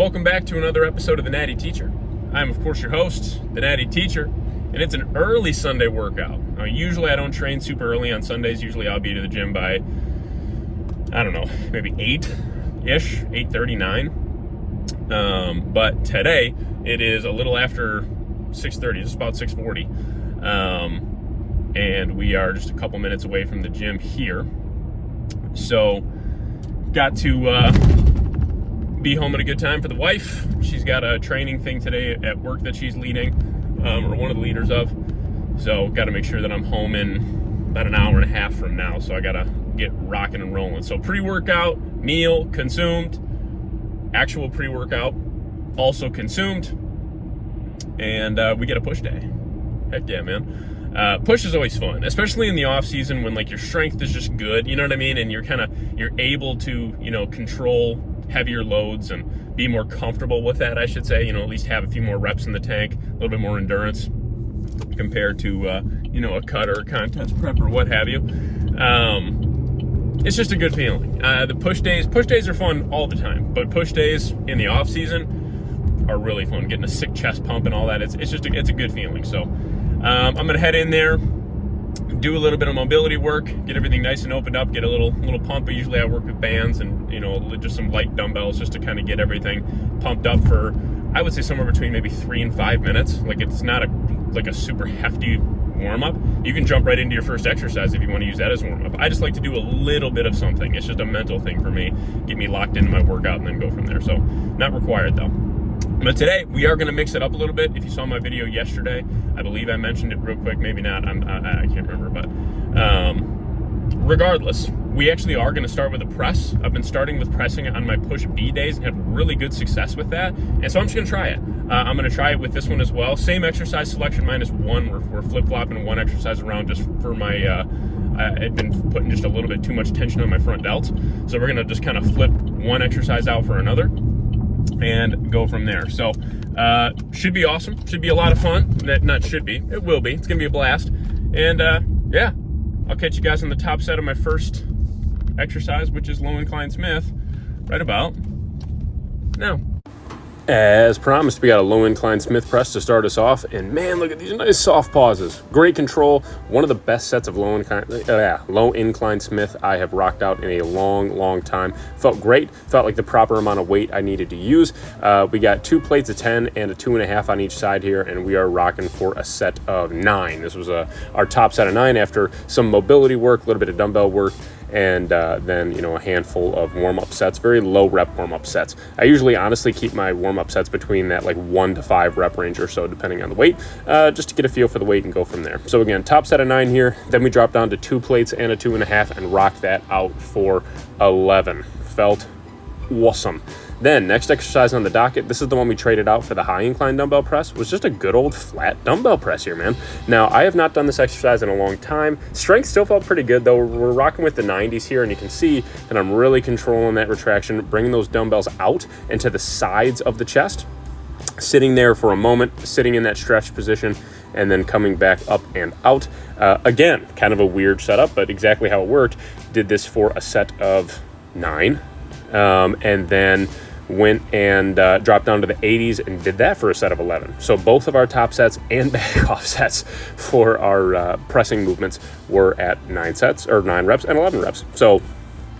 welcome back to another episode of the Natty Teacher. I'm, of course, your host, the Natty Teacher, and it's an early Sunday workout. Usually I don't train super early on Sundays. Usually I'll be to the gym by, I don't know, maybe 8-ish, 8:39. But today it is a little after 6:30, just about 6:40. And we are just a couple minutes away from the gym here. So, got to be home at a good time for the wife. She's got a training thing today at work that she's leading, or one of the leaders of. So got to make sure that I'm home in about an hour and a half from now. So I got to get rocking and rolling. So pre-workout, meal consumed, actual pre-workout also consumed, and we get a push day. Heck yeah, man. Push is always fun, especially in the off season when like your strength is just good, you know what I mean? And you're able to, control heavier loads and be more comfortable with that, I should say, at least have a few more reps in the tank, a little bit more endurance compared to, a cut or a contest prep or what have you. It's just a good feeling. The push days are fun all the time, but push days in the off season are really fun. Getting a sick chest pump and all that, it's a good feeling. So I'm gonna head in there, do a little bit of mobility work, get everything nice and opened up, get a little pump. Usually I work with bands and just some light dumbbells just to kind of get everything pumped up for, I would say, somewhere between maybe 3 and 5 minutes. Like, it's not a super hefty warm-up. You can jump right into your first exercise if you want to use that as a warm-up. I just like to do a little bit of something. It's just a mental thing for me, get me locked into my workout and then go from there. So not required though. But today, we are going to mix it up a little bit. If you saw my video yesterday, I believe I mentioned it real quick. Maybe not. I can't remember. But regardless, we actually are going to start with a press. I've been starting with pressing on my push B days and have really good success with that. And so I'm just going to try it. I'm going to try it with this one as well. Same exercise selection -1. We're flip-flopping one exercise around just for my... I'd been putting just a little bit too much tension on my front delts. So we're going to just kind of flip one exercise out for another and go from there. So should be awesome, should be a lot of fun. It will be. It's gonna be a blast. And yeah, I'll catch you guys on the top set of my first exercise, which is low incline Smith, right about now. As promised, we got a low incline Smith press to start us off, and man, look at these nice soft pauses. Great control. One of the best sets of low incline Smith I have rocked out in a long time. Felt great. Felt like the proper amount of weight I needed to use. We got 2 plates of 10 and a 2.5 on each side here, and we are rocking for a set of 9. This was our top set of 9 after some mobility work, a little bit of dumbbell work, and then a handful of warm-up sets, very low rep warm-up sets. I usually honestly keep my warm-up sets between that 1 to 5 rep range or so, depending on the weight, just to get a feel for the weight and go from there. So again, top set of 9 here, then we drop down to 2 plates and a 2.5 and rock that out for 11. Felt awesome. Then, next exercise on the docket, this is the one we traded out for the high incline dumbbell press, was just a good old flat dumbbell press here, man. Now, I have not done this exercise in a long time. Strength still felt pretty good, though. We're rocking with the 90s here, and you can see that I'm really controlling that retraction, bringing those dumbbells out and to the sides of the chest, sitting there for a moment, sitting in that stretch position, and then coming back up and out. Again, kind of a weird setup, but exactly how it worked. Did this for a set of 9, and then went and dropped down to the 80s and did that for a set of 11. So both of our top sets and back off sets for our pressing movements were at 9 reps and 11 reps. So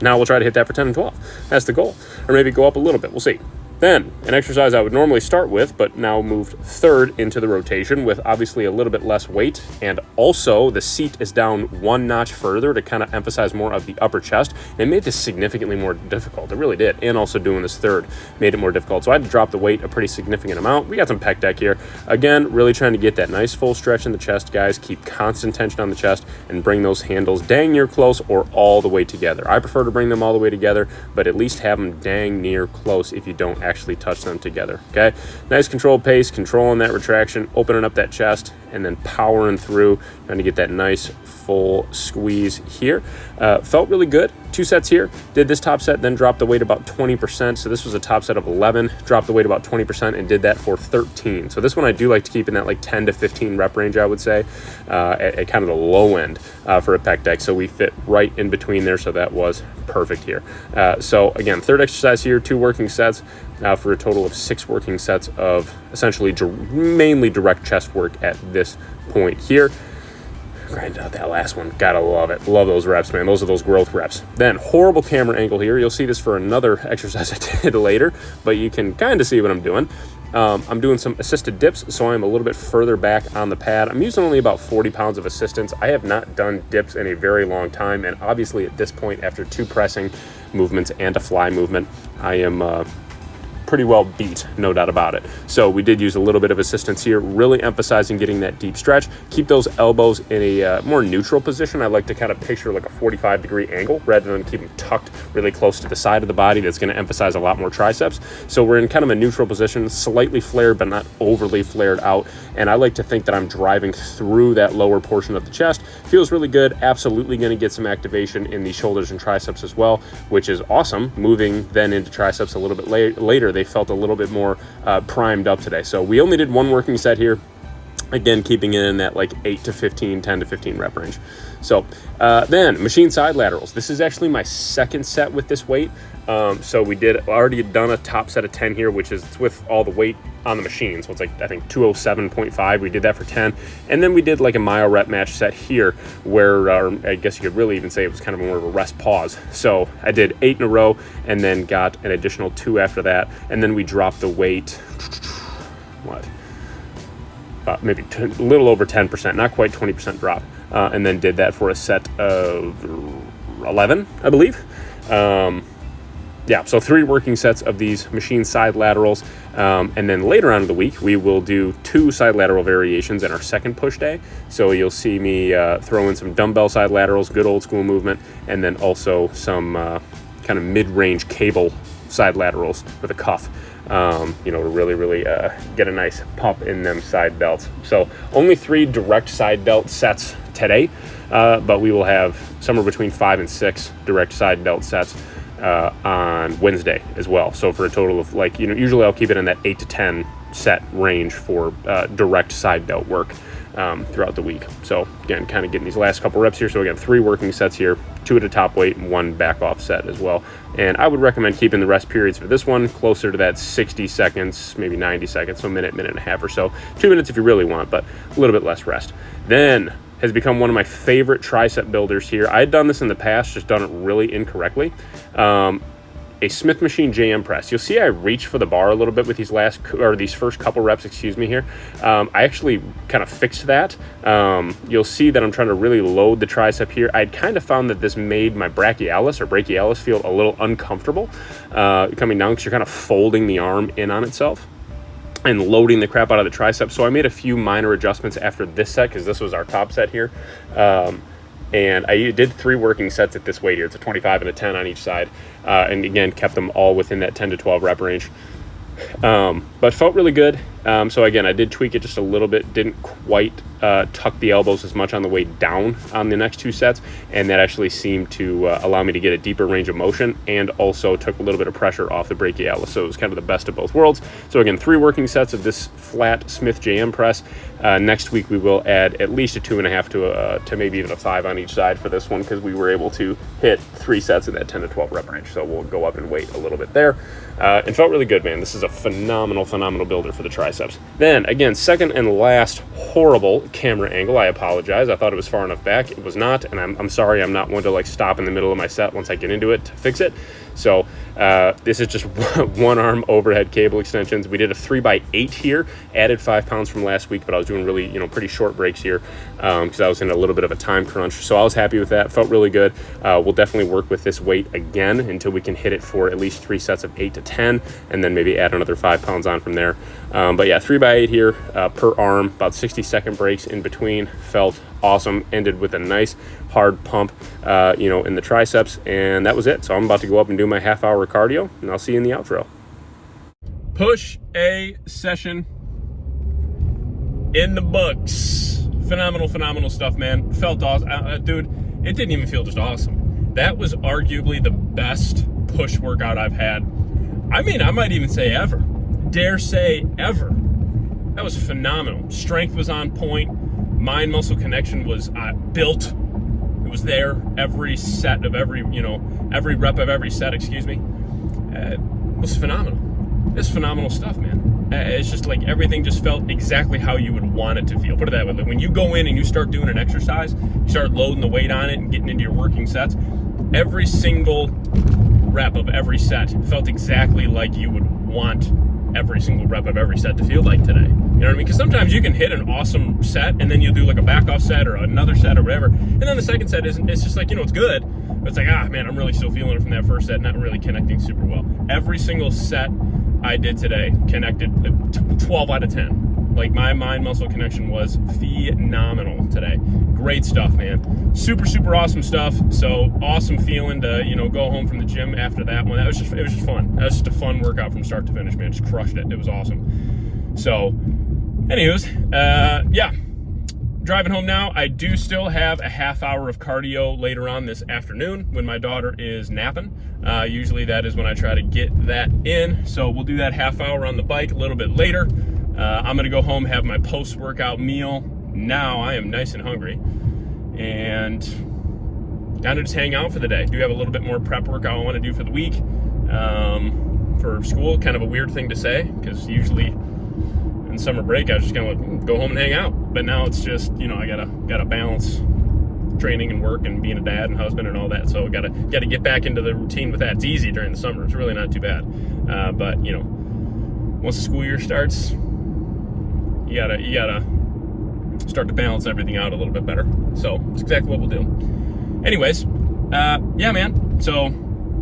now we'll try to hit that for 10 and 12. That's the goal. Or maybe go up a little bit. We'll see. Then, an exercise I would normally start with, but now moved third into the rotation with obviously a little bit less weight, and also the seat is down 1 notch further to kind of emphasize more of the upper chest. It made this significantly more difficult. It really did. And also doing this third made it more difficult. So I had to drop the weight a pretty significant amount. We got some pec deck here. Again, really trying to get that nice full stretch in the chest, guys. Keep constant tension on the chest and bring those handles dang near close or all the way together. I prefer to bring them all the way together, but at least have them dang near close if you don't actually touch them together. Okay, nice controlled pace, controlling that retraction, opening up that chest, and then powering through, trying to get that nice full squeeze here. Felt really good. 2 sets here. Did this top set, then dropped the weight about 20%. So this was a top set of 11, dropped the weight about 20%, and did that for 13. So this one I do like to keep in that like 10 to 15 rep range, I would say, at kind of the low end for a pec deck. So we fit right in between there. So that was perfect here. So again, third exercise here, 2 working sets for a total of 6 working sets of essentially mainly direct chest work at this point here. Grind out that last one. Gotta love it. Love those reps, man. Those are those growth reps. Then horrible camera angle here. You'll see this for another exercise I did later, but you can kind of see what I'm doing. I'm doing some assisted dips, so I'm a little bit further back on the pad. I'm using only about 40 pounds of assistance. I have not done dips in a very long time, and obviously at this point, after 2 pressing movements and a fly movement, I am pretty well beat, no doubt about it. So we did use a little bit of assistance here, really emphasizing getting that deep stretch. Keep those elbows in a more neutral position. I like to kind of picture like a 45-degree angle rather than keep them tucked really close to the side of the body. That's going to emphasize a lot more triceps. So we're in kind of a neutral position, slightly flared but not overly flared out. And I like to think that I'm driving through that lower portion of the chest. Feels really good. Absolutely going to get some activation in the shoulders and triceps as well, which is awesome. Moving then into triceps a little bit later, they felt a little bit more primed up today. So we only did 1 working set here. Again, keeping it in that like 8 to 15, 10 to 15 rep range. So then machine side laterals. This is actually my second set with this weight. So we already done a top set of 10 here, which is with all the weight on the machine. So it's like, I think 207.5. We did that for 10. And then we did like a myo rep match set here where I guess you could really even say it was kind of more of a rest pause. So I did 8 in a row and then got an additional 2 after that. And then we dropped the weight, maybe a little over 10%, not quite 20% drop. And then did that for a set of 11, I believe. Yeah, so 3 working sets of these machine side laterals. And then later on in the week, we will do 2 side lateral variations in our second push day. So you'll see me throw in some dumbbell side laterals, good old school movement, and then also some kind of mid-range cable side laterals with a cuff, to really get a nice pump in them side delts. So only 3 direct side delt sets today, but we will have somewhere between 5 and 6 direct side delt sets on Wednesday as well. So for a total of usually I'll keep it in that 8 to 10 set range for direct side delt work throughout the week. So again, kind of getting these last couple reps here. So again, 3 working sets here, 2 at a top weight, and 1 back off set as well. And I would recommend keeping the rest periods for this one closer to that 60 seconds, maybe 90 seconds, so a minute and a half or so. 2 minutes if you really want, but a little bit less rest. Then has become one of my favorite tricep builders here. I had done this in the past, just done it really incorrectly. A Smith machine JM press. You'll see I reach for the bar a little bit with these first couple reps, here. I actually kind of fixed that. You'll see that I'm trying to really load the tricep here. I'd kind of found that this made my brachialis feel a little uncomfortable coming down because you're kind of folding the arm in on itself and loading the crap out of the tricep. So I made a few minor adjustments after this set because this was our top set here. And I did 3 working sets at this weight here. It's a 25 and a 10 on each side. And again, kept them all within that 10 to 12 rep range. But felt really good. So again, I did tweak it just a little bit. Didn't quite tuck the elbows as much on the way down on the next 2 sets. And that actually seemed to allow me to get a deeper range of motion and also took a little bit of pressure off the brachialis. So it was kind of the best of both worlds. So again, 3 working sets of this flat Smith JM press. Next week, we will add at least a 2.5 to maybe even a 5 on each side for this one because we were able to hit 3 sets in that 10 to 12 rep range. So we'll go up in weight a little bit there. And felt really good, man. This is a phenomenal builder for the triceps. Then again, second and last horrible camera angle. I apologize. I thought it was far enough back. It was not, and I'm sorry. I'm not one to stop in the middle of my set once I get into it to fix it. So this is just 1 arm overhead cable extensions. We did a 3x8 here, added 5 pounds from last week, but I was doing really, pretty short breaks here because I was in a little bit of a time crunch. So I was happy with that. Felt really good. We'll definitely work with this weight again until we can hit it for at least 3 sets of 8 to 10, and then maybe add another 5 pounds on from there. But yeah, 3x8 here per arm, about 60-second breaks in between. Felt awesome. Ended with a nice hard pump, in the triceps, and that was it. So I'm about to go up and do my half-hour cardio, and I'll see you in the outro. Push A session. in the books. Phenomenal stuff, man. Felt awesome. Dude, it didn't even feel just awesome. That was arguably the best push workout I've had. I mean, I might even say ever. Dare say ever. That was phenomenal. Strength was on point. Mind-muscle connection was built. It was there. Every set of every rep of every set, was phenomenal. It's phenomenal stuff, man. It's just like everything just felt exactly how you would want it to feel. Put it that way. Like when you go in and you start doing an exercise, you start loading the weight on it and getting into your working sets, every single rep of every set felt exactly like you would want every single rep of every set to feel like today. You know what I mean? Because sometimes you can hit an awesome set and then you'll do like a back off set or another set or whatever. And then the second set it's just like, it's good. But it's like, man, I'm really still feeling it from that first set, not really connecting super well. Every single set I did today connected 12 out of 10. Like my mind muscle connection was phenomenal today. Great stuff, man. Super awesome stuff. So awesome feeling to, go home from the gym after that one. It was just fun. That was just a fun workout from start to finish, man. Just crushed it. It was awesome. So, anyways, yeah. Driving home now. I do still have a half hour of cardio later on this afternoon when my daughter is napping. Usually that is when I try to get that in. So we'll do that half hour on the bike a little bit later. I'm going to go home, have my post-workout meal. Now I am nice and hungry. And kind of just hang out for the day. Do have a little bit more prep work I want to do for the week. For school, kind of a weird thing to say, because usually in summer break I was just kind of like, go home and hang out. But now it's just, I gotta balance training and work and being a dad and husband and all that. So gotta get back into the routine with that. It's easy during the summer. It's really not too bad. But once the school year starts, you gotta start to balance everything out a little bit better. So it's exactly what we'll do. Anyways, yeah, man. So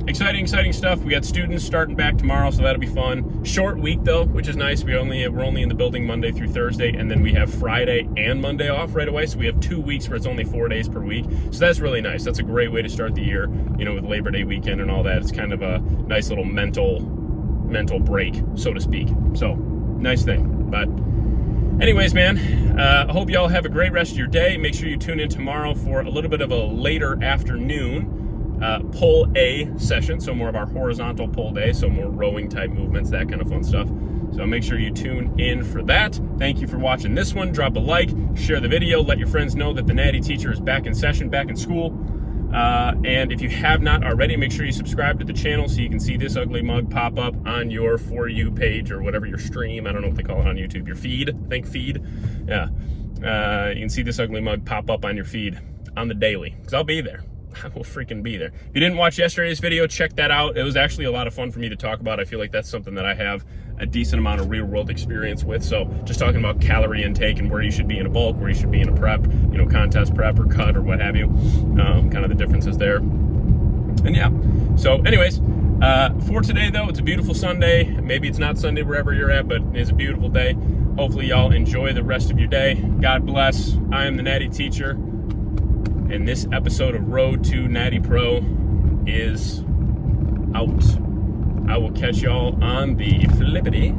exciting stuff. We got students starting back tomorrow, so that'll be fun. Short week though, which is nice. We're only in the building Monday through Thursday, and then we have Friday and Monday off right away. So we have 2 weeks where it's only 4 days per week. So that's really nice. That's a great way to start the year, with Labor Day weekend and all that. It's kind of a nice little mental break, so to speak. So nice thing. But anyways, man, I hope y'all have a great rest of your day. Make sure you tune in tomorrow for a little bit of a later afternoon pull A session, so more of our horizontal pull day, so more rowing type movements, that kind of fun stuff. So make sure you tune in for that. Thank you for watching this one. Drop a like, share the video, let your friends know that the Natty Teacher is back in session, back in school. And if you have not already, make sure you subscribe to the channel so you can see this ugly mug pop up on your For You page or whatever, your stream. I don't know what they call it on YouTube. Your feed, I think feed. Yeah. You can see this ugly mug pop up on your feed on the daily, because I'll be there. I will freaking be there. If you didn't watch yesterday's video, check that out. It was actually a lot of fun for me to talk about. I feel like that's something that I have a decent amount of real world experience with. So just talking about calorie intake and where you should be in a bulk, where you should be in a prep, contest prep or cut or what have you. Kind of the differences there. And yeah. So anyways, for today though, it's a beautiful Sunday. Maybe it's not Sunday wherever you're at, but it's a beautiful day. Hopefully y'all enjoy the rest of your day. God bless. I am the Natty Teacher. And this episode of Road to Natty Pro is out. I will catch y'all on the flippity.